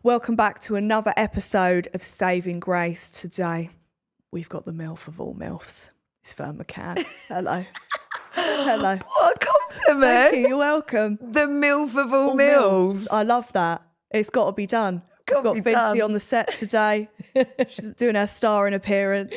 Welcome back to another episode of Saving Grace. Today, we've got the MILF of all MILFs. It's Ferne McCann. Hello. Hello. What a compliment. Thank you. You're welcome. The MILF of all MILFs. I love that. It's got to be done. We've got Vinci on the set today. She's doing her starring appearance.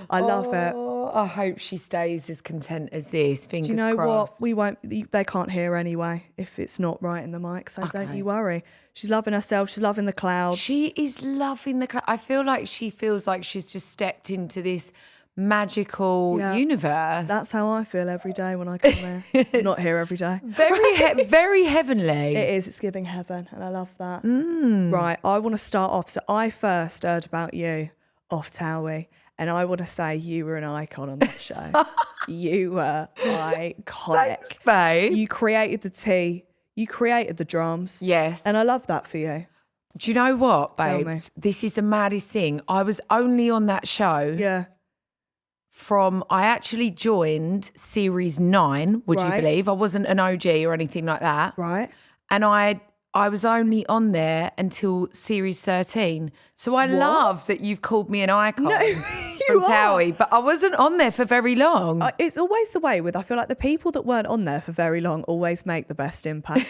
I love it. I hope she stays as content as this. Fingers Do you know crossed. what? We won't. They can't hear anyway if it's not right in the mic. So don't you worry. She's loving herself. She's loving the clouds. She is loving the cloud. I feel like she feels like she's just stepped into this magical universe. That's how I feel every day when I come there. I'm not here every day. Very heavenly. It is. It's giving heaven, and I love that. Right. I want to start off. So I first heard about you off Towie, and I want to say you were an icon on that show. You were iconic. Thanks, babe. You created the tea. You created the drums. Yes. And I love that for you. Do you know what, Tell me. babes? This is the maddest thing. I was only on that show. Yeah. I actually joined series 9, would you believe? I wasn't an OG or anything like that. Right. And I was only on there until series 13. So I love that you've called me an icon from Towie, but I wasn't on there for very long. It's always the way with, I feel like the people that weren't on there for very long always make the best impact.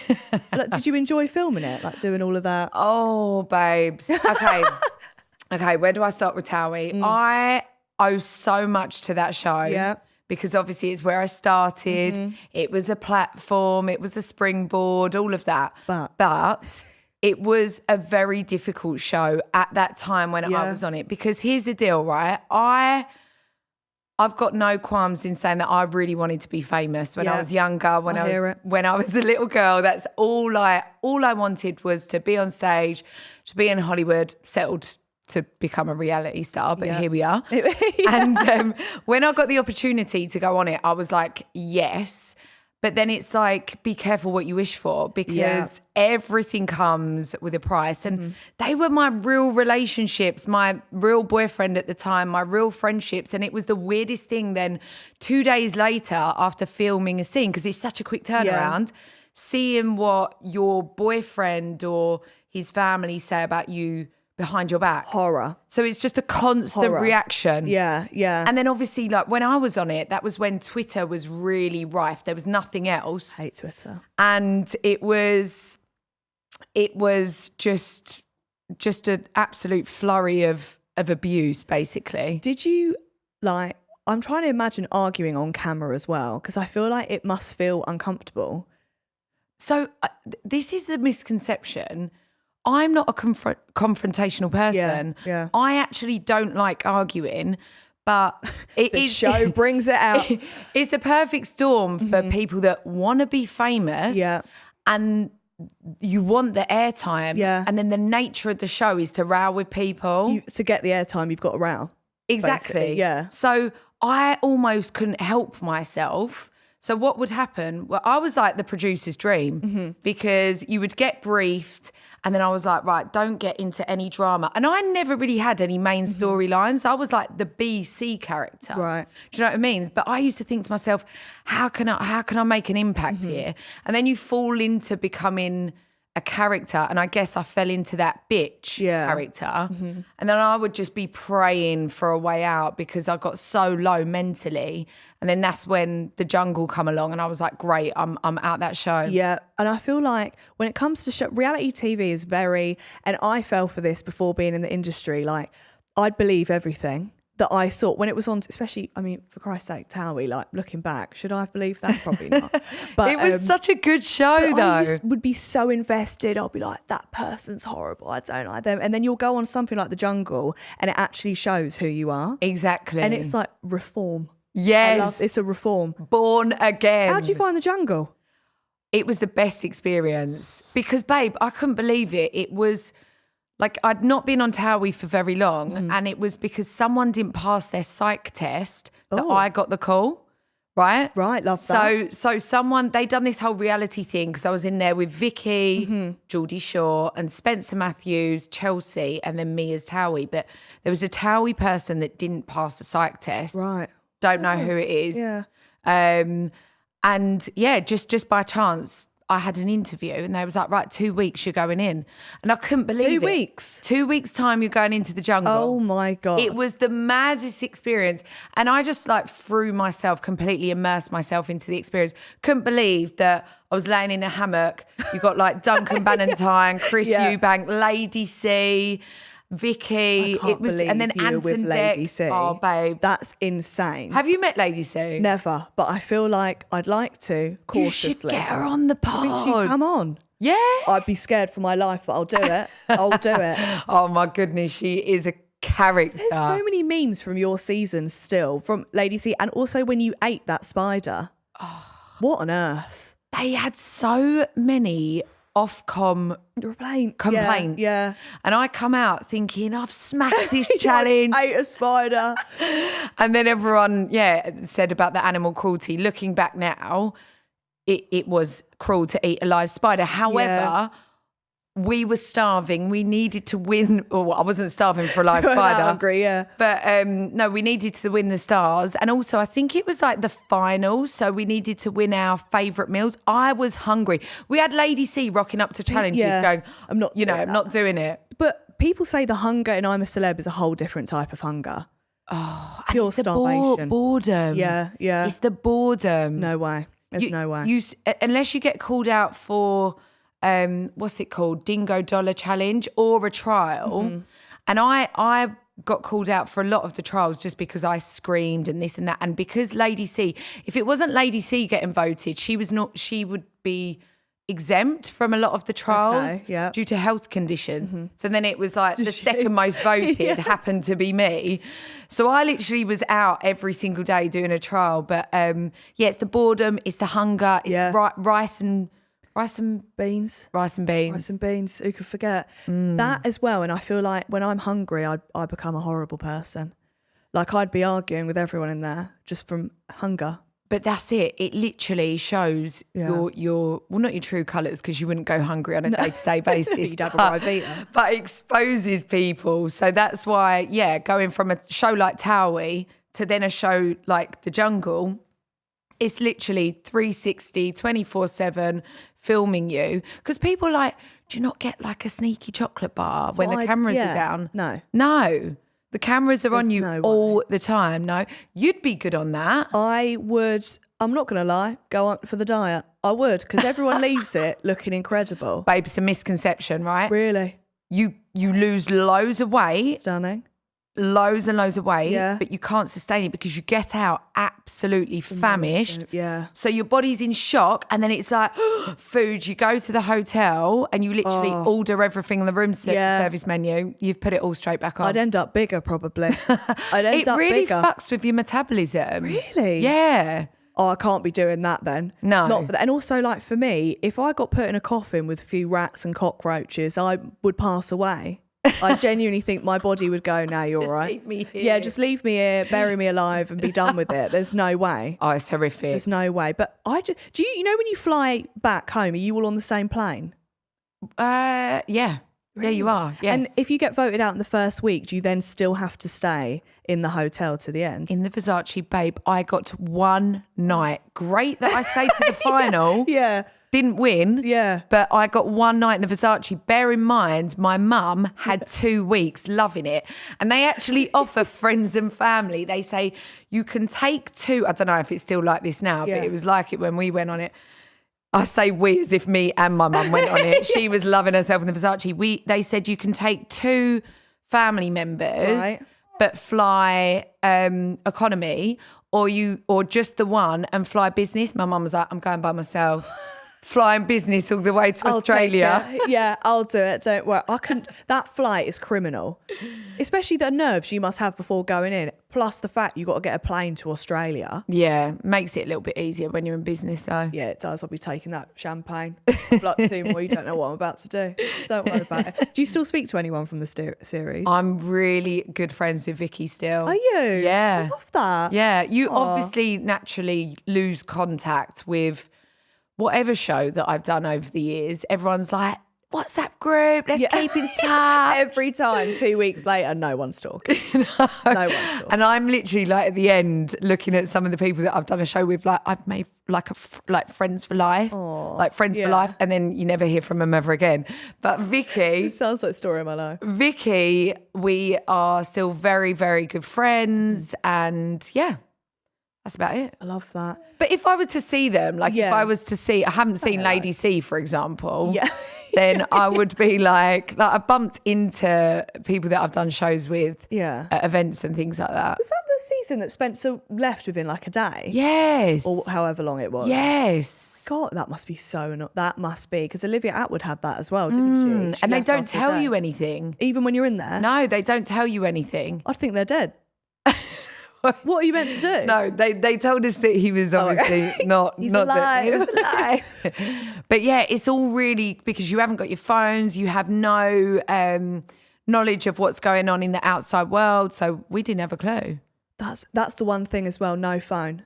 Like, did you enjoy filming it? Like doing all of that? Oh, babes. Okay. Okay, where do I start with Towie? I owe so much to that show. Yeah. Because obviously it's where I started. It was a platform. It was a springboard, all of that. But it was a very difficult show at that time when I was on it. Because here's the deal, right? I've got no qualms in saying that I really wanted to be famous when I was younger, when I was a little girl. That's all I wanted was to be on stage, to be in Hollywood, settled to become a reality star, but here we are. And when I got the opportunity to go on it, I was like, yes. But then it's like, be careful what you wish for, because everything comes with a price. And they were my real relationships, my real boyfriend at the time, my real friendships. And it was the weirdest thing then 2 days later after filming a scene, because it's such a quick turnaround, seeing what your boyfriend or his family say about you behind your back. Horror. So it's just a constant reaction. Yeah. And then obviously, like when I was on it, that was when Twitter was really rife. There was nothing else. I hate Twitter. And it was just an absolute flurry of abuse, basically. Did you, like, I'm trying to imagine arguing on camera as well, because I feel like it must feel uncomfortable. So this is the misconception. I'm not a confrontational person. Yeah. I actually don't like arguing, but The show brings it out. It's the perfect storm for people that want to be famous and you want the airtime. Yeah. And then the nature of the show is to row with people. To get the airtime, you've got to row. Exactly. Basically. Yeah. So I almost couldn't help myself. So what would happen? Well, I was like the producer's dream because you would get briefed and then I was like, right, don't get into any drama. And I never really had any main storylines. I was like the B-C character. Right. Do you know what I mean? But I used to think to myself, how can I make an impact here? And then you fall into becoming a character, and I guess I fell into that bitch character. And then I would just be praying for a way out because I got so low mentally. And then that's when the jungle come along and I was like, great, I'm out that show. Yeah. And I feel like when it comes to reality TV is very, and I fell for this before being in the industry, like I'd believe everything that I saw when it was on, especially, I mean, for Christ's sake, Towie, like looking back, should I have believed that? Probably not. But it was such a good show though. I would be so invested. I'll be like, that person's horrible. I don't like them. And then you'll go on something like The Jungle and it actually shows who you are. Exactly. And it's like reform. Yes. It's a reform. Born again. How'd you find The Jungle? It was the best experience because, babe, I couldn't believe it. It was like I'd not been on Towie for very long and it was because someone didn't pass their psych test that I got the call, right? Right, love that. So they done this whole reality thing because I was in there with Vicky, Geordie Shore and Spencer Matthews, Chelsea and then me as Towie. But there was a Towie person that didn't pass the psych test. Right. Don't know who it is. Yeah. And yeah, just by chance, I had an interview and they was like, right, 2 weeks you're going in. And I couldn't believe 2 weeks? 2 weeks time you're going into the jungle. Oh my God. It was the maddest experience. And I just like threw myself, completely immersed myself into the experience. Couldn't believe that I was laying in a hammock. You got like Duncan Bannatyne, Chris Eubank, Lady C, Vicky. And then Anton Lady Deck. C. Oh, babe. That's insane. Have you met Lady C? Never, but I feel like I'd like to, cautiously. You should get her on the pod. Think she'd come on? Yeah. I'd be scared for my life, but I'll do it. I'll do it. Oh my goodness, she is a character. There's so many memes from your season still, from Lady C, and also when you ate that spider. Oh. What on earth? They had so many Ofcom complaints. Yeah. And I come out thinking, I've smashed this challenge. I ate a spider. And then everyone, said about the animal cruelty. Looking back now, it was cruel to eat a live spider. However, we were starving. We needed to win. Well, I wasn't starving for a live spider. Hungry, yeah. But no, we needed to win the stars. And also, I think it was like the final. So we needed to win our favourite meals. I was hungry. We had Lady C rocking up to challenges going, I'm not doing it. But people say the hunger in I'm a Celeb is a whole different type of hunger. Oh, pure it's the starvation. Boredom. Yeah. It's the boredom. No way. There's no way. Unless you get called out for... what's it called? Dingo Dollar Challenge or a trial. Mm-hmm. And I got called out for a lot of the trials just because I screamed and this and that. And because Lady C, if it wasn't Lady C getting voted, she would be exempt from a lot of the trials due to health conditions. Mm-hmm. So then it was like the second most voted happened to be me. So I literally was out every single day doing a trial. But it's the boredom, it's the hunger, it's rice and beans. Who could forget that as well? And I feel like when I'm hungry, I become a horrible person. Like I'd be arguing with everyone in there just from hunger. But that's it. It literally shows your not your true colours, because you wouldn't go hungry on a day-to-day basis. You'd have a Ribena. But exposes people. So that's why, going from a show like Towie to then a show like The Jungle, it's literally 360, 24/7 filming you. Because people are like, do you not get like a sneaky chocolate bar when the cameras are down? No. The cameras are on you all the time. No, you'd be good on that. I would, I'm not going to lie, go up for the diet. I would, because everyone leaves it looking incredible. Babe, it's a misconception, right? Really? You lose loads of weight. Stunning. Loads and loads of weight, but you can't sustain it because you get out absolutely famished. Yeah. So your body's in shock, and then it's like food. You go to the hotel and you literally order everything on the room service menu. You've put it all straight back on. I'd end up bigger probably. It really fucks with your metabolism. Really? Yeah. Oh, I can't be doing that then. No. Not for that. And also, like for me, if I got put in a coffin with a few rats and cockroaches, I would pass away. I genuinely think my body would go, no, you're all right. Just leave me here. Yeah, just leave me here, bury me alive and be done with it. There's no way. Oh, it's horrific. There's no way. But do you know when you fly back home, are you all on the same plane? Yeah. Really? Yeah, you are. Yes. And if you get voted out in the first week, do you then still have to stay in the hotel to the end? In the Versace, babe, I got one night. Great that I stayed to the final. Yeah. Didn't win. Yeah. But I got one night in the Versace. Bear in mind, my mum had 2 weeks loving it. And they actually offer friends and family. They say you can take 2. I don't know if it's still like this now, but it was like it when we went on it. I say we as if me and my mum went on it. She was loving herself in the Versace. They said you can take 2 family members, but fly economy, or just the one and fly business. My mum was like, I'm going by myself. Flying business all the way to Australia. Yeah, I'll do it. Don't worry. That flight is criminal. Especially the nerves you must have before going in. Plus the fact you got to get a plane to Australia. Yeah, makes it a little bit easier when you're in business though. Yeah, it does. I'll be taking that champagne. Like 2 more, you don't know what I'm about to do. Don't worry about it. Do you still speak to anyone from the series? I'm really good friends with Vicky still. Are you? Yeah. I love that. Yeah, you obviously naturally lose contact with whatever show that I've done over the years. Everyone's like, WhatsApp group, let's keep in touch. Every time, 2 weeks later, no one's talking. No one's talking. And I'm literally like at the end looking at some of the people that I've done a show with, like I've made like friends for life, for life, and then you never hear from them ever again. But Vicky, It sounds like a story of my life. Vicky, we are still very, very good friends, and yeah, that's about it. I love that. But if I were to see them, like if I was to see, I haven't seen Lady C, for example. Yeah. Then I would be like I bumped into people that I've done shows with at events and things like that. Was that the season that Spencer left within like a day? Yes. Or however long it was? Yes. God, that must be that must be, because Olivia Atwood had that as well, didn't she? And they don't tell you anything. Even when you're in there? No, they don't tell you anything. I think they're dead. What are you meant to do? No, they told us that he was obviously not. He's not alive. That he was alive. But yeah, it's all really because you haven't got your phones, you have no knowledge of what's going on in the outside world. So we didn't have a clue. That's the one thing as well. No phone.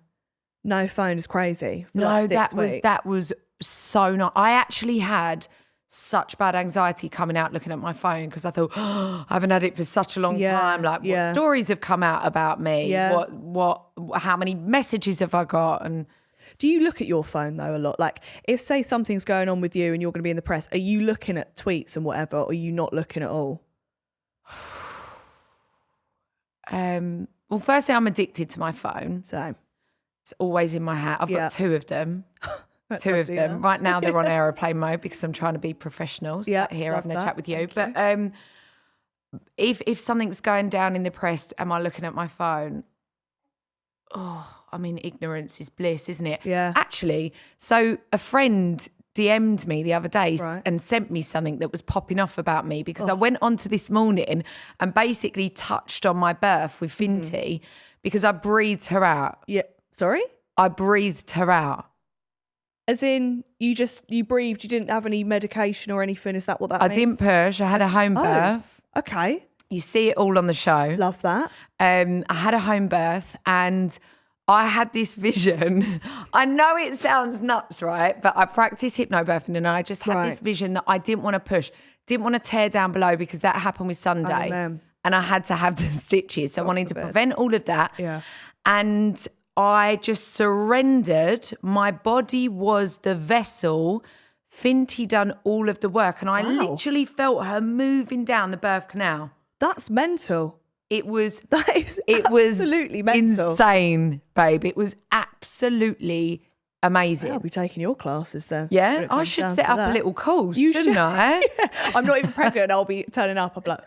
No phone is crazy. No, that was so not. I actually had such bad anxiety coming out looking at my phone because I thought, I haven't had it for such a long time. Like, what stories have come out about me? Yeah. How many messages have I got? And do you look at your phone though a lot? Like, if say something's going on with you and you're going to be in the press, are you looking at tweets and whatever, or are you not looking at all? Well, firstly, I'm addicted to my phone. Same. It's always in my hat. I've got 2 of them. 2 of them. That. Right now they're on aeroplane mode because I'm trying to be professional. So here having a chat with you. But if something's going down in the press, am I looking at my phone? Oh, I mean, ignorance is bliss, isn't it? Yeah. Actually, so a friend DM'd me the other day and sent me something that was popping off about me because I went on to This Morning and basically touched on my birth with Finty because I breathed her out. Yeah. Sorry? I breathed her out. As in, you breathed, you didn't have any medication or anything? Is that what that means? I didn't push. I had a home birth. Okay. You see it all on the show. Love that. I had a home birth and I had this vision. I know it sounds nuts, right? But I practice hypnobirthing and I just had this vision that I didn't want to push, didn't want to tear down below because that happened with Sunday. Oh, and I had to have the stitches. So I wanted to prevent all of that. Yeah. And I just surrendered. My body was the vessel. Finty done all of the work. And I literally felt her moving down the birth canal. That's mental. It was absolutely mental. Insane, babe. It was absolutely amazing. I'll be taking your classes then. Yeah, I should set up a little course, shouldn't I? Yeah. I'm not even pregnant. I'll be turning up. I'll be like,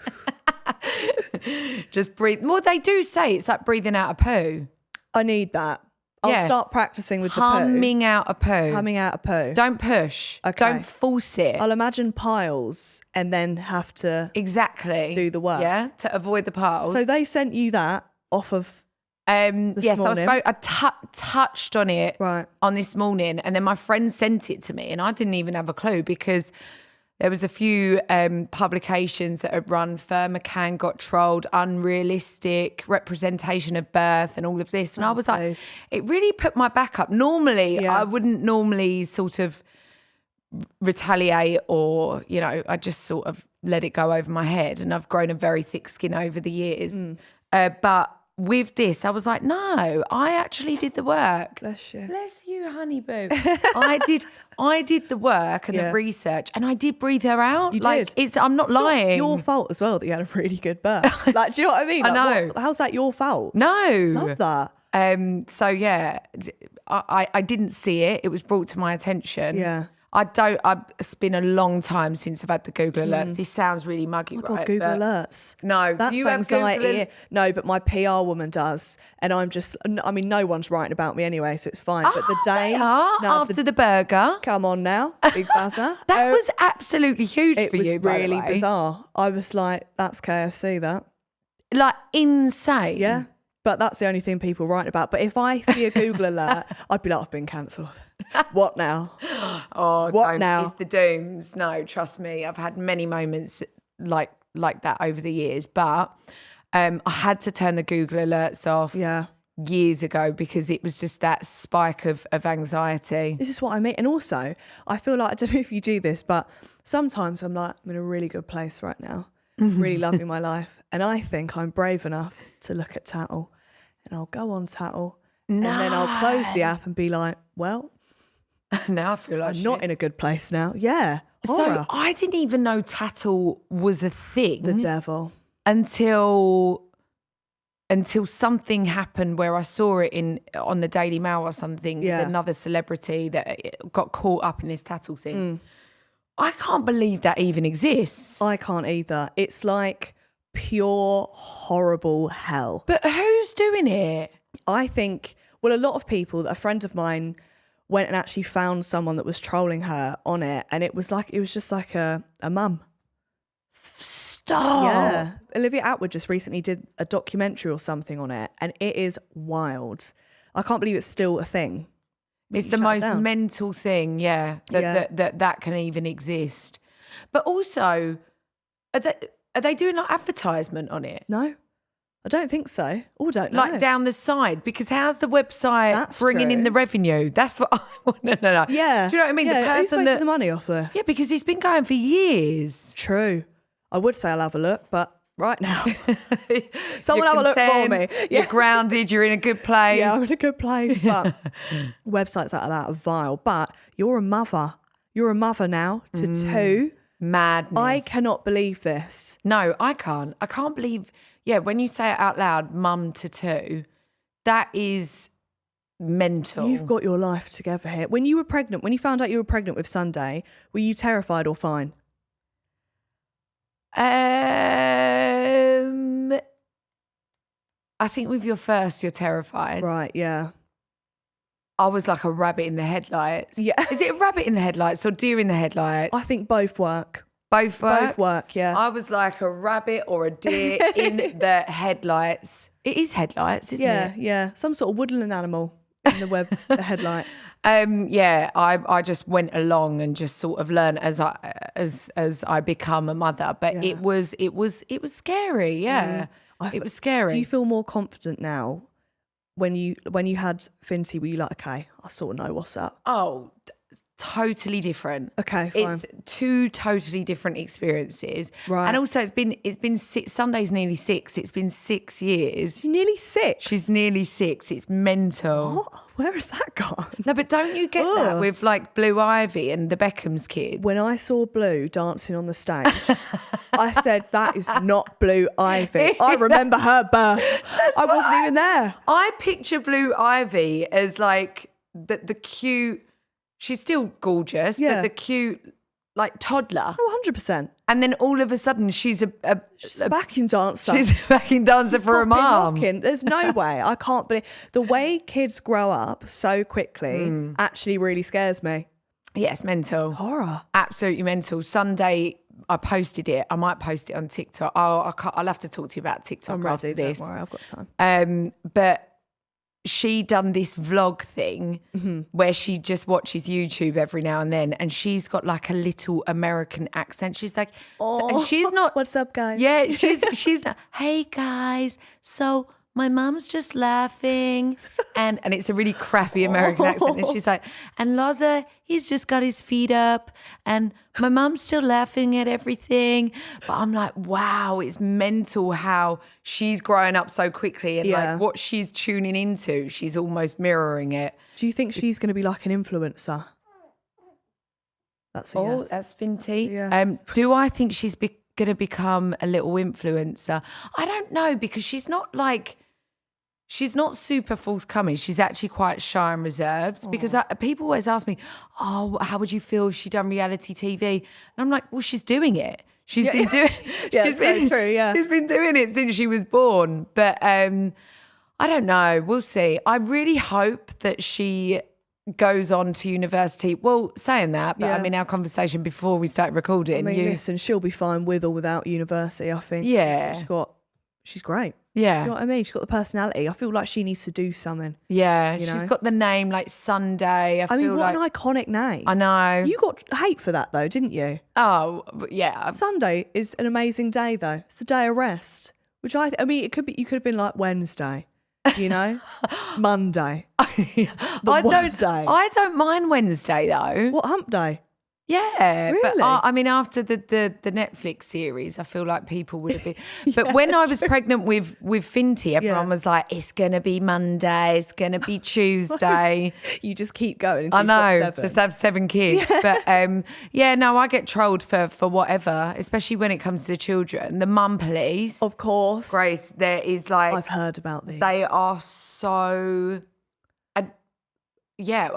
just breathe. Well, they do say it's like breathing out a poo. I need that. I'll start practicing with humming out a poo. Humming out a poo. Don't push. Okay. Don't force it. I'll imagine piles and then have to do the work. Yeah, to avoid the piles. So they sent you that off of yes, I touched on it on This Morning, and then my friend sent it to me, and I didn't even have a clue because there was a few publications that had run McCann got trolled, unrealistic representation of birth and all of this. And I was like, it really put my back up. Normally, I wouldn't normally sort of retaliate or, I just sort of let it go over my head. And I've grown a very thick skin over the years. But with this, I was like, no, I actually did the work. Bless you. Bless you, honey boo. I did the work and the research, and I did breathe her out. You did. I'm not lying. Not your fault as well that you had a really good birth. Like, do you know what I mean? I know. How's that your fault? No. Love that. So yeah, I didn't see it. It was brought to my attention. Yeah. It's been a long time since I've had the Google alerts. This sounds really muggy, oh my God, Google alerts. No, that's do you anxiety. have Google? No, but my PR woman does, and no one's writing about me anyway, so it's fine. But the day after the burger, come on now, big buzzer. That was absolutely huge for you. It was really bizarre. I was like, that's KFC, that. Like insane. Yeah, but that's the only thing people write about. But if I see a Google alert, I'd be like, I've been cancelled. What now? What now? It's the dooms. No, trust me. I've had many moments like that over the years, but I had to turn the Google alerts off. Yeah. years ago because it was just that spike of anxiety. This is what I mean. And also, I feel like, I don't know if you do this, but sometimes I'm like, I'm in a really good place right now, really loving my life. And I think I'm brave enough to look at Tattle, and I'll go on Tattle, and then I'll close the app and be like, well, now I feel like I'm not in a good place now. Yeah. Horror. So I didn't even know Tattle was a thing. The devil. Until something happened where I saw it on the Daily Mail or something with another celebrity that got caught up in this Tattle thing. I can't believe that even exists. I can't either. It's like pure horrible hell. But who's doing it? I think, well, a lot of people, a friend of mine went and actually found someone that was trolling her on it, and it was just like a mum. Stop. Yeah. Olivia Atwood just recently did a documentary or something on it, and it is wild. I can't believe it's still a thing. It's the most mental thing, that can even exist. But also, are they doing like advertisement on it? No, I don't think so. Oh, don't know. Like down the side, because how's the website bringing in the revenue? That's what I want to know. Yeah. Do you know what I mean? Yeah, the person who's making the money off this? Yeah, because it's been going for years. True. I would say I'll have a look, but right now, someone have a look for me. You're grounded, you're in a good place. Yeah, I'm in a good place, but websites like that are vile. But you're a mother. You're a mother now to two. Madness. I cannot believe this. No, I can't. I can't believe, when you say it out loud, mum to two, that is mental. You've got your life together here. When you found out you were pregnant with Sunday, were you terrified or fine? I think with your first, you're terrified. Right, yeah. I was like a rabbit in the headlights. Yeah. Is it a rabbit in the headlights or deer in the headlights? I think both work. Both work? Both work, yeah. I was like a rabbit or a deer in the headlights. It is headlights, isn't it? Yeah. Some sort of woodland animal in the headlights. I just went along and just sort of learned as I become a mother. But it was scary, yeah. It was scary. Do you feel more confident now when you had Finty? Were you like, okay, I sort of know what's up? Oh, totally different. Okay, fine. It's two totally different experiences. Right. And also it's been Sunday's nearly 6. It's been 6 years. She's nearly 6. She's nearly 6. It's mental. What? Where has that gone? No, but don't you get that with like Blue Ivy and the Beckham's kids? When I saw Blue dancing on the stage, I said, that is not Blue Ivy. I remember her birth. I wasn't even there. I picture Blue Ivy as like the cute, she's still gorgeous, but the cute like toddler. Oh, 100%. And then all of a sudden she's a backing dancer. She's a backing dancer for her mum. There's no way. I can't believe the way kids grow up so quickly actually really scares me. Yes, mental. Horror. Absolutely mental. Sunday, I posted it. I might post it on TikTok. I'll have to talk to you about TikTok I'm after ready, this. Don't worry, I've got time. But she done this vlog thing where she just watches YouTube every now and then, and she's got like a little American accent. She's like, and she's not. What's up, guys? Yeah, she's not. Hey guys, so my mum's just laughing, and it's a really crappy American accent, and she's like, and Loza, he's just got his feet up, and my mum's still laughing at everything. But I'm like, wow, it's mental how she's growing up so quickly, and like what she's tuning into, she's almost mirroring it. Do you think she's going to be like an influencer? That's a yes. That's Finty. Yes. Do I think she's going to become a little influencer? I don't know, because she's not super forthcoming. She's actually quite shy and reserved because people always ask me, oh, how would you feel if she'd done reality TV? And I'm like, well, she's doing it. She's been doing it. Yeah, it's so true, yeah. She's been doing it since she was born. But I don't know. We'll see. I really hope that she goes on to university. Well, saying that, but I mean, our conversation before we started recording. I mean, listen, she'll be fine with or without university, I think. Yeah. She's great. Yeah. You know what I mean? She's got the personality. I feel like she needs to do something. Yeah. She's got the name like Sunday. I mean, what an iconic name. I know. You got hate for that though, didn't you? Oh, yeah. Sunday is an amazing day though. It's the day of rest. Which I mean, you could have been like Wednesday. you know? Monday. The worst day. I don't mind Wednesday though. What, hump day? Yeah, Really? but I mean, after the Netflix series, I feel like people would have been. But when I was pregnant with Finty, everyone was like, "It's gonna be Monday, it's gonna be Tuesday." You just keep going. Until I know, you've got 7. just have 7 kids. But no, I get trolled for whatever, especially when it comes to the children. The mum police, Of course. Grace, there is like I've heard about these. they are so. I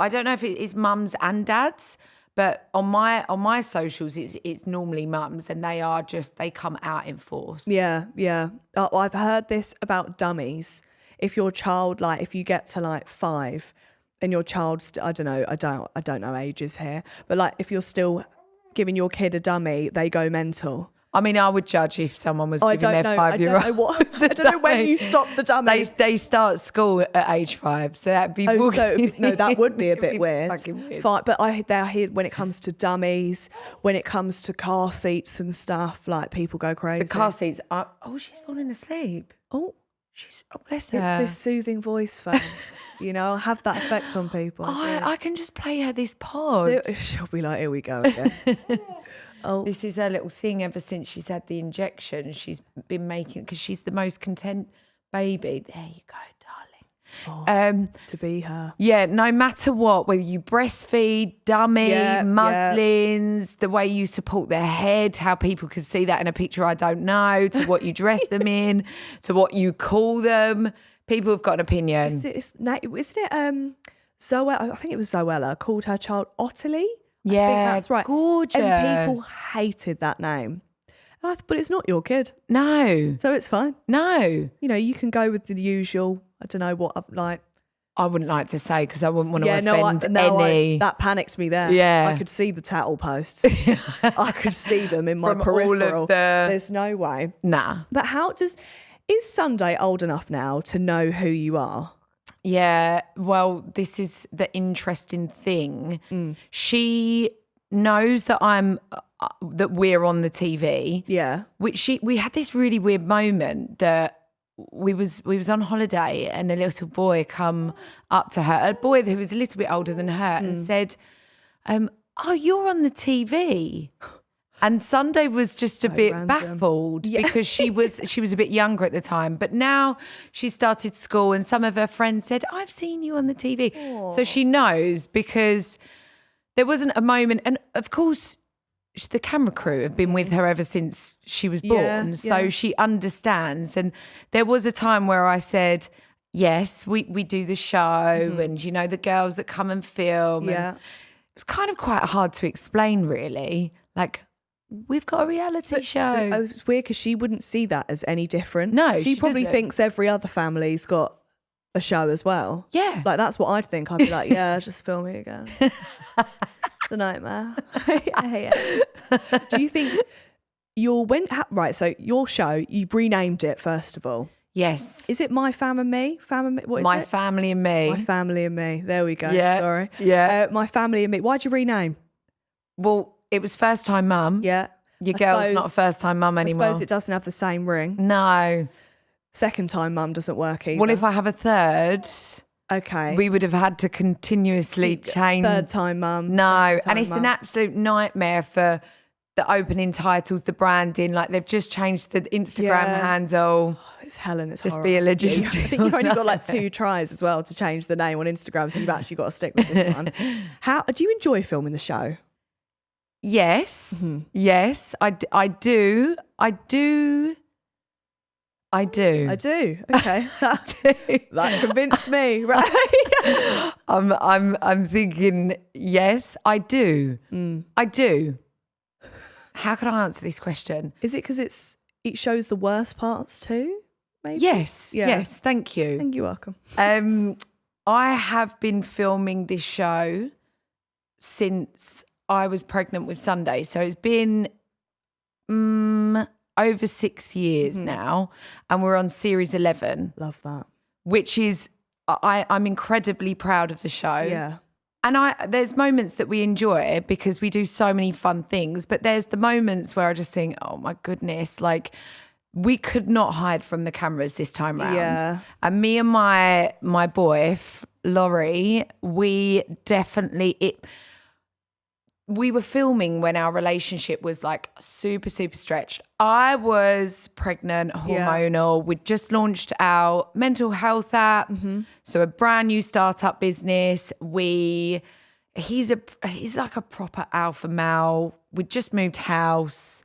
don't know if it is mums and dads. But on my socials, it's normally mums, and they come out in force. Yeah. I've heard this about dummies. If your child, if you get to 5, and your child's, I don't know ages here, but if you're still giving your kid a dummy, they go mental. I mean, I would judge if someone was giving their 5-year-old. I don't know when you stop the dummy. They start school at age 5, so that'd be. No, that would be a bit weird. Fucking weird. But I hear when it comes to dummies, when it comes to car seats and stuff, people go crazy. The car seats are. Oh, she's falling asleep. Oh, bless her. It's this soothing voice, Ferne. I have that effect on people. I can just play her this pod. She'll be like, here we go again. Oh. This is her little thing ever since she's had the injection. She's been making, because she's the most content baby. There you go, darling. To be her. Yeah, no matter what, whether you breastfeed, dummy, muslins, the way you support their head, how people can see that in a picture I don't know, to what you dress them in, to what you call them. People have got an opinion. Isn't it Zoella? I think it was Zoella called her child Ottilie. Yeah, I think that's right. Gorgeous. And people hated that name. And but it's not your kid. No. So it's fine. No. You can go with the usual, I don't know what, I wouldn't like to say, because I wouldn't want to offend any. That panicked me there. Yeah. I could see the tattle posts. I could see them in my peripheral. All of the... There's no way. Nah. But is Sunday old enough now to know who you are? Yeah, well, this is the interesting thing. She knows that that we're on the TV. Yeah. We had this really weird moment that we was on holiday, and a little boy come up to her, a boy who was a little bit older than her, and said, "Oh, you're on the TV." And Sunday was just a bit baffled because she was a bit younger at the time. But now she started school, and some of her friends said, "I've seen you on the TV." Aww. So she knows, because there wasn't a moment. And of course, the camera crew have been with her ever since she was born. So she understands. And there was a time where I said, yes, we do the show, and, the girls that come and film. Yeah. And it was kind of quite hard to explain, really. We've got a reality show. It's weird because she wouldn't see that as any different. No, she probably doesn't. thinks every other family's got a show as well. Yeah. That's what I'd think. I'd be like, yeah, just film it again. It's a nightmare. I hate it. Do you think so your show, you renamed it first of all? Yes. Is it My Fam and Me? What is My it? Family and Me. My Family and Me. There we go. Yeah. Sorry. Yeah. My Family and Me. Why'd you rename? Well, it was first time mum. Yeah. Your girl's not first time mum anymore. I suppose it doesn't have the same ring. No. Second time mum doesn't work either. Well, if I have a third, okay, we would have had to continuously change. Third time mum. No, and it's an absolute nightmare for the opening titles, the branding. They've just changed the Instagram handle. Oh, it's Helen. It's just horrible. be a logistic. I think you've only got 2 tries as well to change the name on Instagram, so you've actually got to stick with this one. How do you enjoy filming the show? Yes, yes, I do. Okay, that convinced me. Right? I'm thinking. Yes, I do. I do. How can I answer this question? Is it because it shows the worst parts too? Maybe. Yes. Yeah. Yes. Thank you. Thank you. Welcome. I have been filming this show since I was pregnant with Sunday, so it's been over 6 years now, and we're on series 11. Love that. Which is, I'm incredibly proud of the show. Yeah. And there's moments that we enjoy because we do so many fun things, but there's the moments where I just think, oh my goodness, we could not hide from the cameras this time round. Yeah. And me and my boy, Laurie, we were filming when our relationship was like super, super stretched. I was pregnant, hormonal. Yeah. We'd just launched our mental health app. Mm-hmm. So a brand new startup business. He's like a proper alpha male. We just moved house.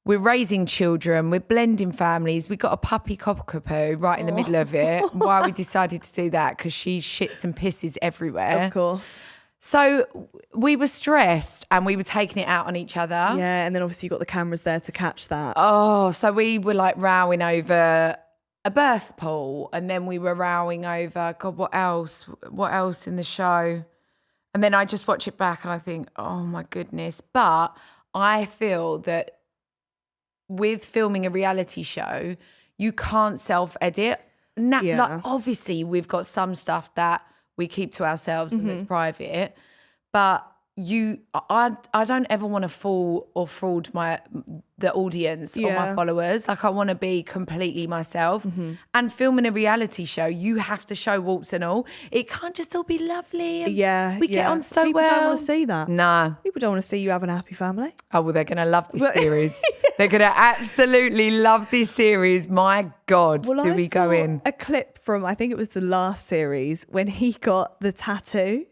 We're raising children. We're blending families. We got a puppy cockapoo right in the middle of it. Why we decided to do that? Because she shits and pisses everywhere. Of course. So we were stressed and we were taking it out on each other. Yeah, and then obviously you got the cameras there to catch that. Oh, so we were like rowing over a birth pool, and then we were rowing over, God, what else? What else in the show? And then I just watch it back and I think, oh my goodness. But I feel that with filming a reality show, you can't self-edit. Like, obviously, we've got some stuff that we keep to ourselves and it's private, but I don't ever want to fool or fraud the audience or my followers. Like, I want to be completely myself. And filming a reality show, you have to show warts and all. It can't just all be lovely. And we get on so People well. People don't want to see that. Nah. People don't want to see you having a happy family. Oh, well, they're going to love this series. They're going to absolutely love this series. My God, Well, do we go in? A clip from, I think it was the last series, when he got the tattoo,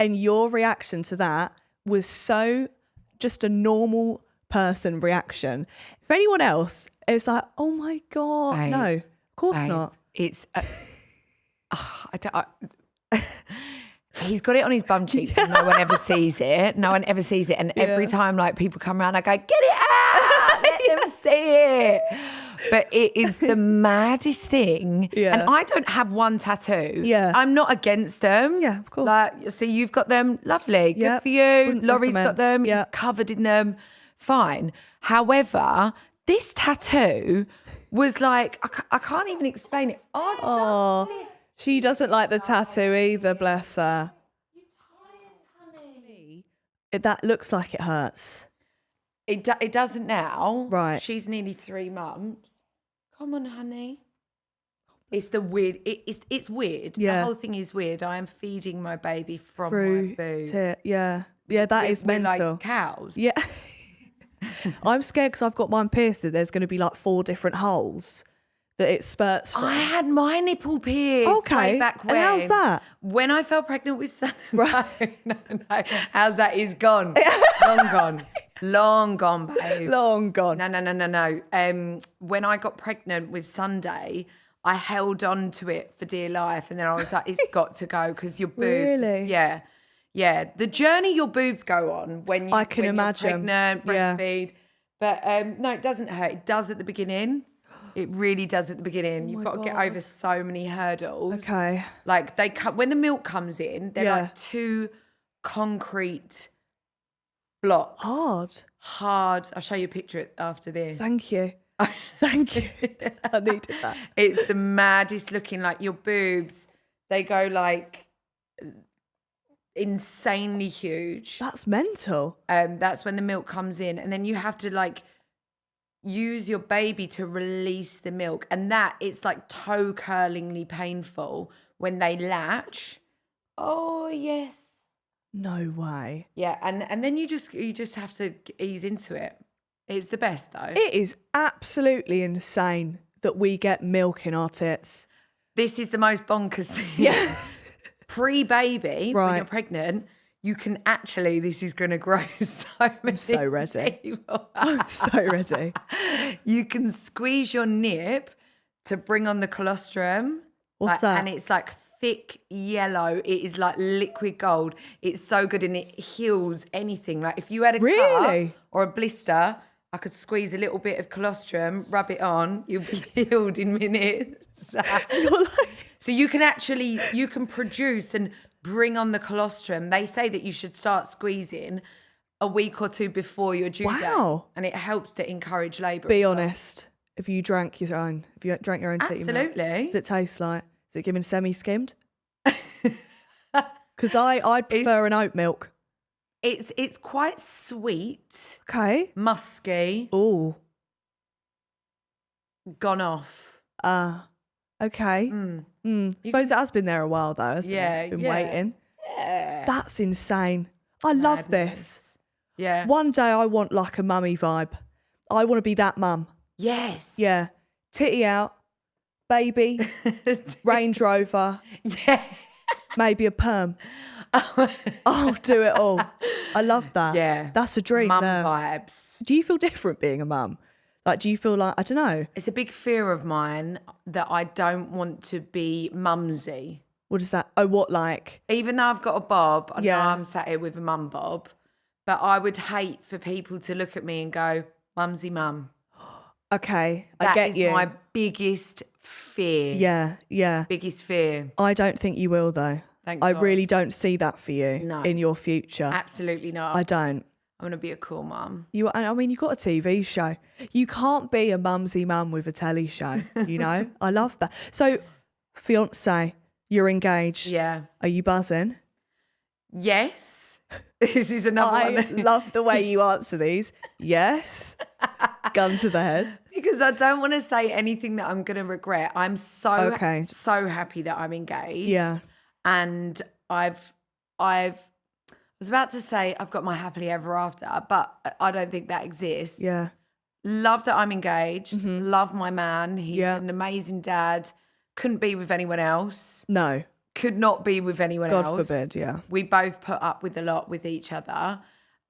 and your reaction to that was so just a normal person reaction. If anyone else, it's like, oh my God, Babe, no, of course not. It's, he's got it on his bum cheeks and no one ever sees it. No one ever sees it. And every time like people come around, I go, get it out, let them see it. But it is the maddest thing. Yeah. And I don't have one tattoo. Yeah. I'm not against them. Yeah, of course. Like, see, you've got them. Lovely. Good Yep. for you. Wouldn't Laurie's got recommend. them. Yeah. He's covered in them. Fine. However, this tattoo was like, I can't even explain it. Oh, she doesn't like the tattoo either, bless her. You tired, honey? That looks like it hurts. It doesn't now. Right. She's nearly 3 months. Come on, honey. It's the weird. It's weird. Yeah. The whole thing is weird. I am feeding my baby from Through my boob. yeah, that is We're mental. like cows. Yeah. I'm scared because I've got mine pierced. There's going to be like 4 different holes that it spurts from. I had my nipple pierced Okay. way back when. And how's that? When I fell pregnant with son. Right. No. How's that? Is gone. Long gone. Long gone, babe. Long gone. No. When I got pregnant with Sunday, I held on to it for dear life. And then I was like, it's got to go because your boobs. Really? Yeah. The journey your boobs go on when I can you're imagine. pregnant, Yeah. breastfeed. But no, it doesn't hurt. It does at the beginning. It really does at the beginning. You've got to get over so many hurdles. Okay. Like when the milk comes in, they're Yeah. like 2 concrete blocks. Hard. I'll show you a picture after this. Thank you. Thank you. I needed that. It's the maddest looking, like your boobs. They go like insanely huge. That's mental. That's when the milk comes in, and then you have to like use your baby to release the milk, and that it's like toe curlingly painful when they latch. Oh yes. No way. Yeah, and then you just have to ease into it. It's the best though. It is absolutely insane that we get milk in our tits. This is the most bonkers thing. Yeah. Pre-baby, when Right. you're pregnant, you can actually, this is going to grow so many I'm so ready. people. I'm so ready. You can squeeze your nip to bring on the colostrum. What's that? And it's like thick yellow. It is like liquid gold. It's so good and it heals anything. Like if you had a Really? cut or a blister, I could squeeze a little bit of colostrum, rub it on, you'll be healed in minutes. So you can produce and bring on the colostrum. They say that you should start squeezing a week or 2 before your due date. Wow. And it helps to encourage labour. Be honest. If you drank your own titty milk, Absolutely. does it taste like? Is it given semi-skimmed? Because I'd prefer an oat milk. It's quite sweet, Okay. musky. Oh. gone off. Okay. Suppose it has been there a while though, hasn't it? Been waiting. Yeah. That's insane. I love this. Yeah. One day I want like a mummy vibe. I want to be that mum. Yes. Yeah. Titty out, baby, Range Rover. Yeah. Maybe a perm. I'll do it all. I love that. Yeah. That's a dream. Mum there. vibes. Do you feel different being a mum? Like, do you feel like, I don't know. It's a big fear of mine that I don't want to be mumsy. What is that? Oh, what like? Even though I've got a bob, I know Yeah. I'm sat here with a mum bob, but I would hate for people to look at me and go, mumsy mum. Okay, I get you. That is my biggest fear. Yeah, yeah. Biggest fear. I don't think you will though. Thank I God. really don't see that for you No. in your future. Absolutely not. I don't. I'm going to be a cool mum. I mean, you've got a TV show. You can't be a mumsy mum with a telly show, you know? I love that. So, fiance, you're engaged. Yeah. Are you buzzing? Yes. This is another one. I love the way you answer these. Yes. Gun to the head. Because I don't want to say anything that I'm going to regret. I'm so happy that I'm engaged. Yeah. And I was about to say I've got my happily ever after, but I don't think that exists. Yeah. Love that I'm engaged. Love my man. He's an amazing dad. Couldn't be with anyone else. No. Could not be with anyone else. God forbid, yeah. We both put up with a lot with each other.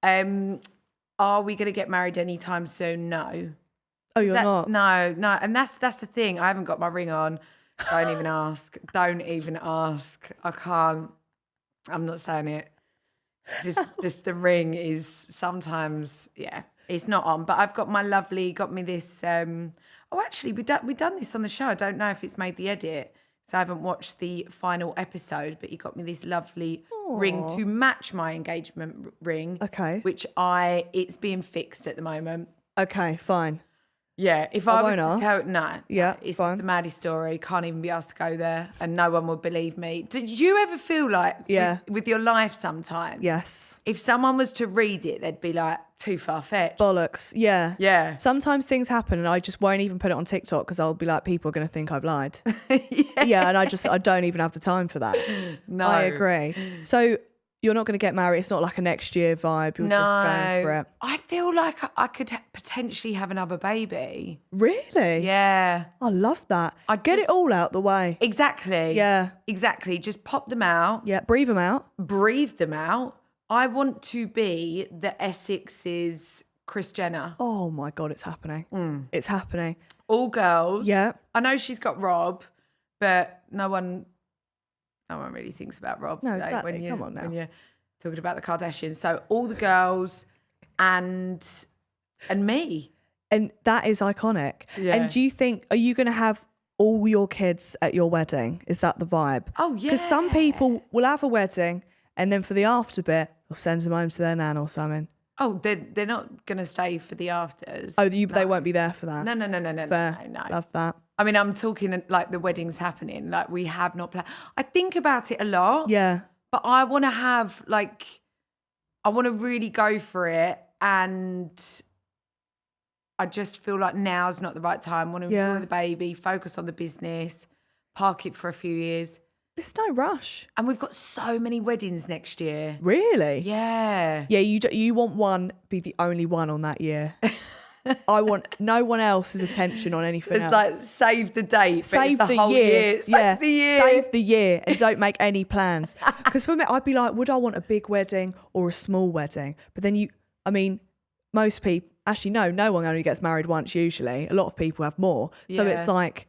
Are we going to get married anytime soon? No. Oh, you're not? No. And that's the thing. I haven't got my ring on. Don't even ask. Don't even ask. I can't. I'm not saying it. It's just the ring is sometimes, yeah, it's not on. But I've got me this. Actually, we done this on the show. I don't know if it's made the edit, so I haven't watched the final episode. But you got me this lovely ring to match my engagement ring. Okay. Which it's being fixed at the moment. Okay, fine. Yeah, if I was to tell, it's fine. just the maddest story. Can't even be asked to go there, and no one would believe me. Did you ever feel like, with your life sometimes? Yes. If someone was to read it, they'd be like, too far-fetched. Bollocks. Yeah. Yeah. Sometimes things happen and I just won't even put it on TikTok because I'll be like, people are going to think I've lied. Yeah. And I don't even have the time for that. No. I agree. So you're not going to get married. It's not like a next year vibe. You're just going for it. I feel like I could potentially have another baby. Really? Yeah. I love that. I get it all out the way. Exactly. Yeah. Exactly. Just pop them out. Yeah. Breathe them out. Breathe them out. I want to be the Essex's Kris Jenner. Oh my God, it's happening. It's happening. All girls. Yeah. I know she's got Rob, but no one really thinks about Rob. No, exactly. Come on now. When you're talking about the Kardashians. So all the girls and me. And that is iconic. Yeah. And do you think, are you going to have all your kids at your wedding? Is that the vibe? Oh, yeah. Because some people will have a wedding and then for the after bit, they'll send them home to their nan or something. Oh, they're not going to stay for the afters. Oh, they won't be there for that? No. Fair. No. Love that. I mean, I'm talking like the wedding's happening. Like we have not planned. I think about it a lot. Yeah. But I want to have I want to really go for it. And I just feel like now's not the right time. I want to enjoy the baby, focus on the business, park it for a few years. There's no rush. And we've got so many weddings next year. Really? Yeah. Yeah, you want one, be the only one on that year. I want no one else's attention on anything It's else. like save the date, Save but it's the whole year. Save the year. Save the year and don't make any plans. Because for me, I'd be like, would I want a big wedding or a small wedding? But then most people, actually no one only gets married once usually. A lot of people have more. So it's like,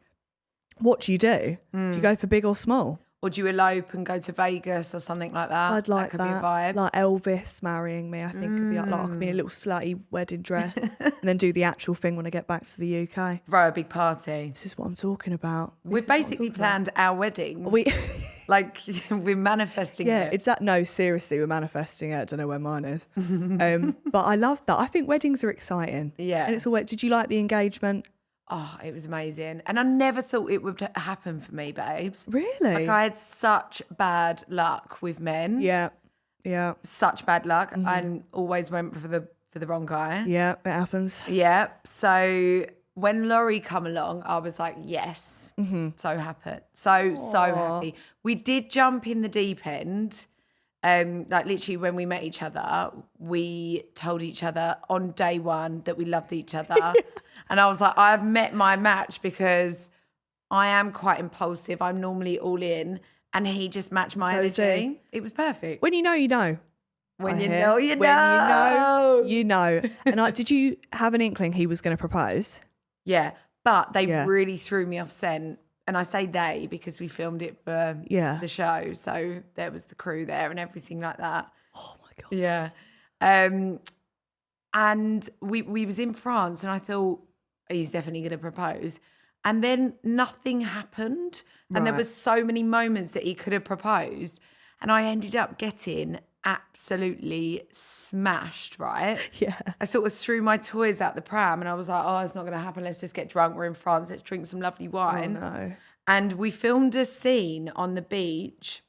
what do you do? Do you go for big or small? Or do you elope and go to Vegas or something like that? I'd like that. Could be a vibe. Like Elvis marrying me, I think could be like I could be in a little slutty wedding dress and then do the actual thing when I get back to the UK. Throw a big party. This is what I'm talking about. We've basically planned our wedding. Like we're manifesting it. Yeah, it's that. No, seriously, we're manifesting it. I don't know where mine is. But I love that. I think weddings are exciting. Yeah. And it's always, did you like the engagement? Oh, it was amazing. And I never thought it would happen for me, babes. Really? Like I had such bad luck with men. Yeah. Yeah. Such bad luck. And always went for the wrong guy. Yeah, it happens. Yeah. So when Laurie come along, I was like, yes, so happy. So happy. We did jump in the deep end. Like literally when we met each other, we told each other on day one that we loved each other. And I was like, I've met my match because I am quite impulsive. I'm normally all in. And he just matched my energy. It was perfect. When you know, you know. When you know, you know. When you know. And did you have an inkling he was going to propose? Yeah, but they really threw me off scent. And I say they because we filmed it for the show. So there was the crew there and everything like that. Oh, my God. Yeah. And we was in France and I thought, he's definitely going to propose. And then nothing happened. And there was so many moments that he could have proposed. And I ended up getting absolutely smashed, right? Yeah. I sort of threw my toys out the pram and I was like, oh, it's not going to happen. Let's just get drunk. We're in France. Let's drink some lovely wine. Oh, no. And we filmed a scene on the beach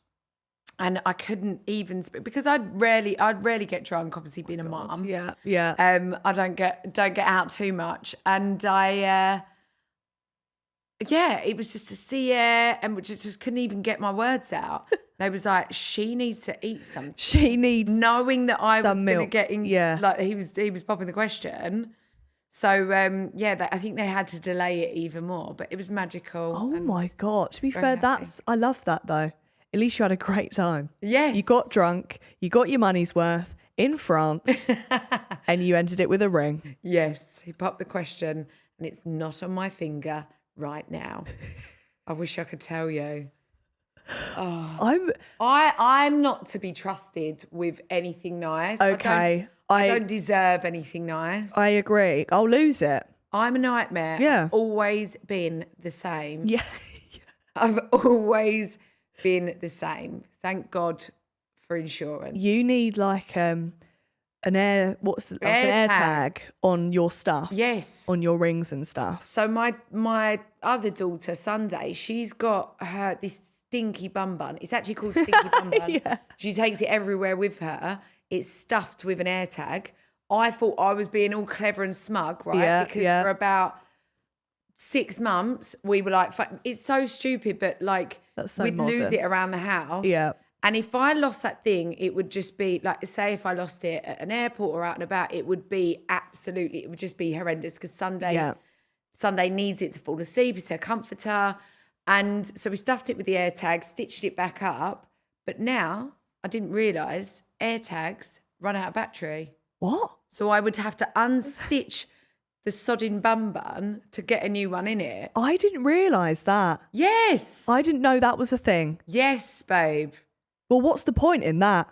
and I couldn't even because I'd rarely get drunk, obviously being a mum. Yeah, yeah. I don't get out too much. And it was just to see it and just couldn't even get my words out. They was like, she needs to eat something. She needs knowing that I was going to get in. Yeah. Like he was popping the question. So I think they had to delay it even more, but it was magical. Oh my God! To be fair, I love that though. At least you had a great time. Yes. You got drunk. You got your money's worth in France, and you ended it with a ring. Yes, he popped the question, and it's not on my finger right now. I wish I could tell you. Oh, I'm not to be trusted with anything nice. Okay. I don't deserve anything nice. I agree. I'll lose it. I'm a nightmare. Yeah. I've always been the same. Yeah. I've always been the same. Thank God for insurance. You need like an air tag on your stuff. Yes. On your rings and stuff. So my other daughter, Sunday, she's got this stinky bum bun. It's actually called stinky bum bun. Yeah. She takes it everywhere with her. It's stuffed with an air tag. I thought I was being all clever and smug, right? Yeah, because for about 6 months, we were like, it's so stupid, but like we'd lose it around the house. Yeah. And if I lost that thing, it would just be like, say if I lost it at an airport or out and about, it would just be horrendous because Sunday needs it to fall asleep. It's her comforter. And so we stuffed it with the air tag, stitched it back up. But now I didn't realise air tags run out of battery. What? So I would have to unstitch the sodding bun to get a new one in it. I didn't realise that. Yes. I didn't know that was a thing. Yes, babe. Well, what's the point in that?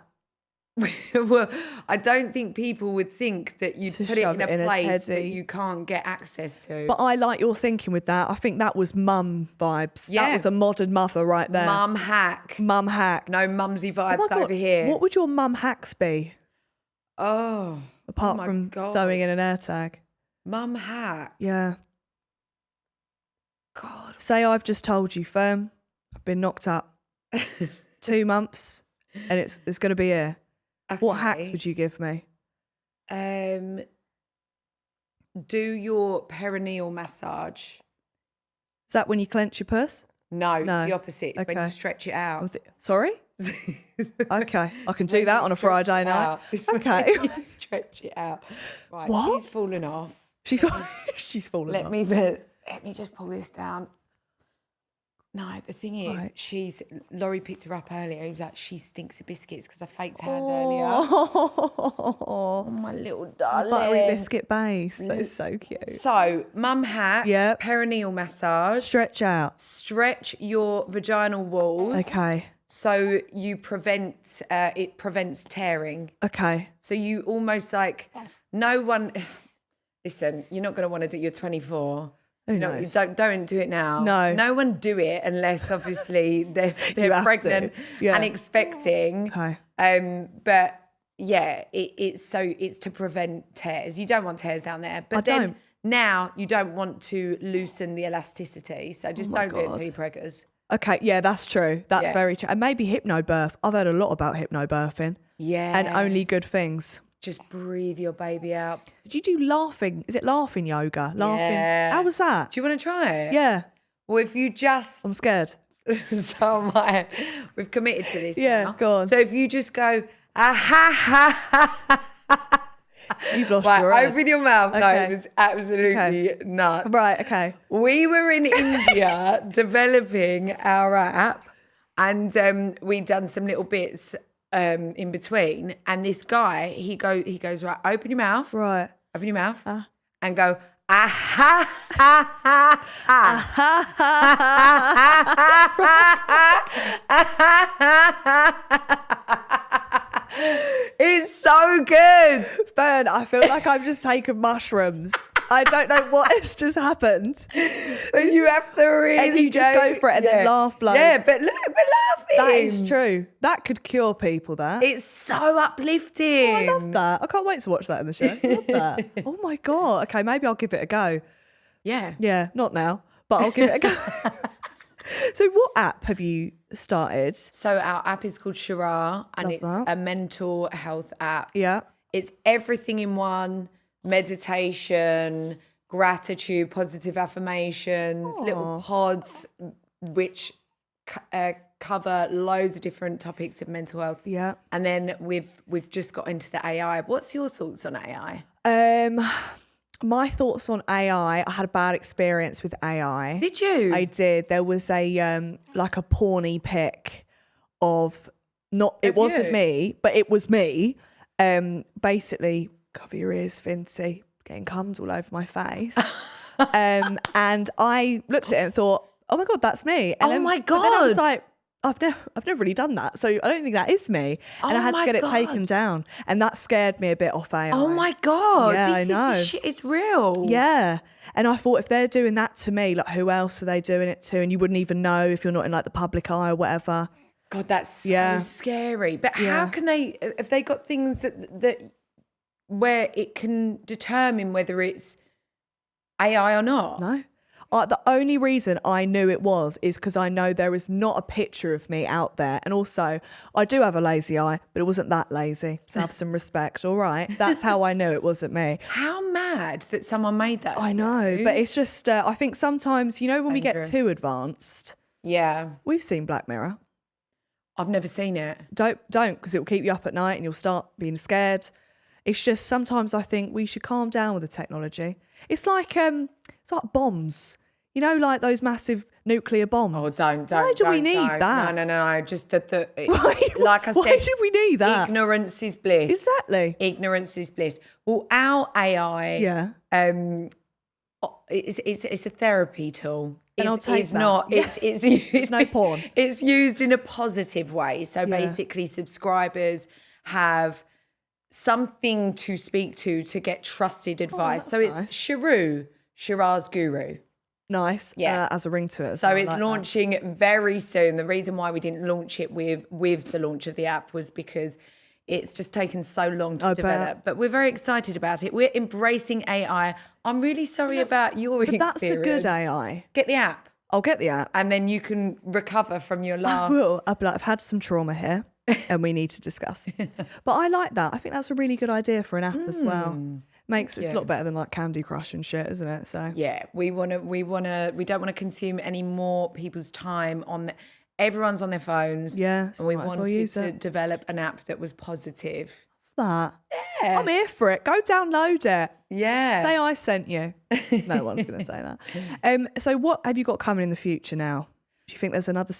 Well, I don't think people would think that you'd put it in a place that you can't get access to. But I like your thinking with that. I think that was mum vibes. Yeah. That was a modern mother right there. Mum hack. Mum hack. No mumsy vibes over here. What would your mum hacks be? Oh. Apart from sewing in an air tag. Mum hack. Yeah. God. Say I've just told you, Ferne, I've been knocked up 2 months and it's going to be here. Okay. What hacks would you give me? Do your perineal massage. Is that when you clench your purse? No, it's the opposite. It's when you stretch it out. Sorry? Okay, I can do that on a Friday night. Okay. Stretch it out. Right, what? She's fallen off. She's fallen off. Let me just pull this down. No, the thing is, Laurie picked her up earlier. He was like, she stinks of biscuits because I faked hand earlier. Oh, my little darling. Buttery biscuit base. That is so cute. So, mum hack, perineal massage. Stretch out. Stretch your vaginal walls. Okay. So it prevents tearing. Okay. So you almost like, listen, you're not going to want to do, you're 24. You don't do it now. No one do it unless obviously they're pregnant and expecting. Okay. But yeah, it's to prevent tears. You don't want tears down there. But now you don't want to loosen the elasticity. So just don't do it until you're preggers. Okay, yeah, that's true. That's very true. And maybe hypnobirth. I've heard a lot about hypnobirthing. Yeah. And only good things. just breathe your baby out. Did you do laughing? Is it laughing yoga? Laughing. Yeah. How was that? Do you want to try it? Yeah. Well, if you just... I'm scared. So we've committed to this now. Go on. So if you just go, ah, ha, ha, ha. You've lost Right, your head. open your mouth. No, Okay. it was absolutely nuts. Right, okay. We were in India developing our app, and we'd done some little bits in between. And this guy, he goes, right, open your mouth. Right. Open your mouth and go, ah, ha, ha, ha. It's so good. Ferne, I feel like I've just taken mushrooms. I don't know what has just happened. But you have to really And you just go for it and then laugh loads. Yeah, but look, we're laughing. That is true. That could cure people, that. It's so uplifting. I love that. I can't wait to watch that in the show. I love that. Oh my God. Okay, maybe I'll give it a go. Yeah. Yeah, not now, but I'll give it a go. So what app have you started? So our app is called Shira, and Love it's that. a mental health app. Yeah. It's everything in one: meditation, gratitude, positive affirmations, little pods which cover loads of different topics of mental health. Yeah. And then we've just got into the AI. What's your thoughts on AI? My thoughts on AI, I had a bad experience with AI. Did you? I did. There was a like a porny pic of it wasn't you? me, but it was me. Basically, cover your ears, Finty, getting cums all over my face. And I looked at it and thought, oh my God, that's me. And Oh my But then I was God. like, I've never really done that, so I don't think that is me. And I had to my get it God. taken down, and that scared me a bit off AI. Oh my God. Yeah, this I is know. the shit. It's real. Yeah. And I thought, if they're doing that to me, like, who else are they doing it to? And you wouldn't even know if you're not in like the public eye or whatever. God, that's so scary. But how can they, have they got things that where it can determine whether it's AI or not? No. The only reason I knew it is because I know there is not a picture of me out there. And also, I do have a lazy eye, but it wasn't that lazy. So have some respect, all right? That's how I knew it wasn't me. How mad that someone made that. I know, but it's just, I think sometimes, when we get Dangerous. too advanced, Yeah. we've seen Black Mirror. I've never seen it. Don't, because it will keep you up at night and you'll start being scared. It's just sometimes I think we should calm down with the technology. It's like bombs. Like those massive nuclear bombs. Oh, don't. Why do we need don't. that? No. Just that Like I said, why should we need that? Ignorance is bliss. Exactly. Ignorance is bliss. Well, our AI, it's a therapy tool. And I'll take it's that. not. It's no porn. It's used in a positive way. So basically, subscribers have something to speak to get trusted advice. So it's nice. Shira's guru. Nice. Yeah. As a ring to it. So I it's like launching very soon. The reason why we didn't launch it with the launch of the app was because it's just taken so long to develop. But we're very excited about it. We're embracing AI. I'm really sorry about your experience. That's a good AI. Get the app. I'll get the app. And then you can recover from your last... I'll be like, I've had some trauma here and we need to discuss. But I like that. I think that's a really good idea for an app as well. Makes it a lot better than like Candy Crush and shit, isn't it? So yeah, we don't want to consume any more people's time on everyone's on their phones. Yeah, and we wanted to develop an app that was positive. That. Yeah. I'm here for it. Go download it. Yeah. Say I sent you. No one's going to say that. So what have you got coming in the future now? Do you think there's another,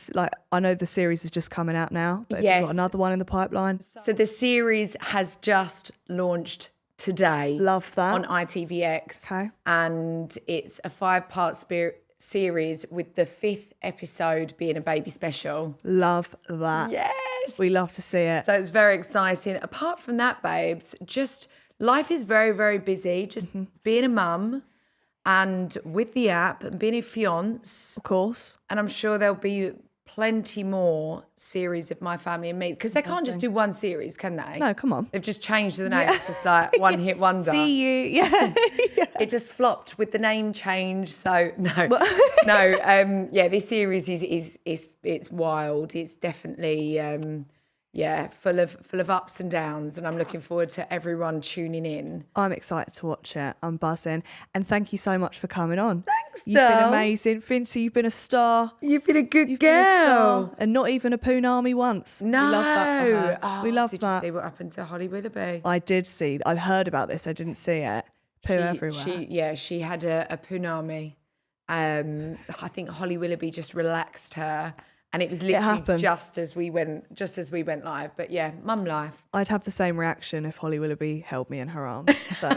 I know the series is just coming out now, but have you got another one in the pipeline? So the series has just launched today. Love that. On ITVX. Okay. And it's a 5-part series with the 5th episode being a baby special. Love that. Yes. We love to see it. So it's very exciting. Apart from that, babes, just life is very, very busy. Just being a mum and with the app and being a fiance. Of course. And I'm sure there'll be plenty more series of My Family and Me, because they can't just do one series, can they? No, come on. They've just changed the name. It's just like one hit wonder. See you. Yeah. It just flopped with the name change. So no, yeah, this series is it's wild. It's definitely yeah, full of ups and downs, and I'm looking forward to everyone tuning in. I'm excited to watch it. I'm buzzing. And thank you so much for coming on. Thanks, You've been Dal. amazing. Fincy, you've been a star. You've been a good You've been a girl. star. And not even a Poonami once. No. We love that for her. Oh, we love did that. you see what happened to Holly Willoughby? I did see. I heard about this. I didn't see it. Poo everywhere. She had a punami. I think Holly Willoughby just relaxed her, and it was literally just as we went live. But yeah, mum life. I'd have the same reaction if Holly Willoughby held me in her arms. So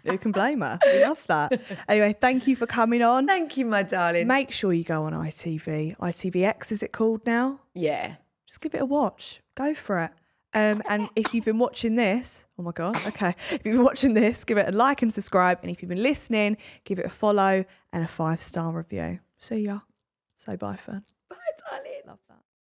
who can blame her? We love that. Anyway, thank you for coming on. Thank you, my darling. Make sure you go on ITV. ITVX is it called now? Yeah. Just give it a watch. Go for it. And if you've been watching this, oh my God, okay. If you've been watching this, give it a like and subscribe. And if you've been listening, give it a follow and a 5-star review. See ya. Say bye, Ferne.